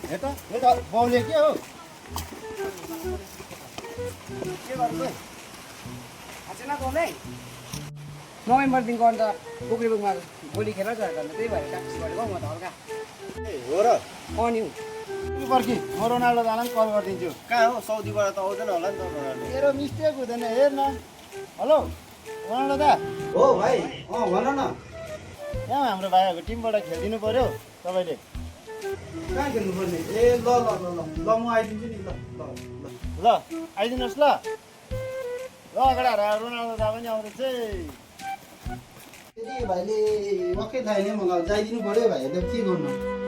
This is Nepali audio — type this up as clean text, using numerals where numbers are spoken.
हेर त बाउले के हो के गर्नु आछेन बोले नोभेम्बरदेखिको अन्त पोखरीबुङमा गोली खेल गएको अन्त त्यही भएर प्र्याक्टिस गरेको म त हल्का हो र न्यू पर्खी म रोनाल्डो दालाई कल गरिदिन्छु कहाँ हो साउदीबाट त आउँदैन होला नि त रोनाल्डो मेरो मिस्टेक हुँदैन हेर न हेलो रोनाल्डो दा हो भाइ भन न यहाँ हाम्रो भाइहरूको टिमबाट खेलिदिनु पर्यो तपाईँले कहाँ खेल्नुपर्ने ए ल ल ल ल ल म आइदिन्छु नि ल ल ल ल आइदिनुहोस् ल ल अगाडि रोनाल्डो दा पनि आउँदैछ फेरि भाइले वाक्कै थाहा छैन मलाई जाइदिनु पर्यो भाइ त के गर्नु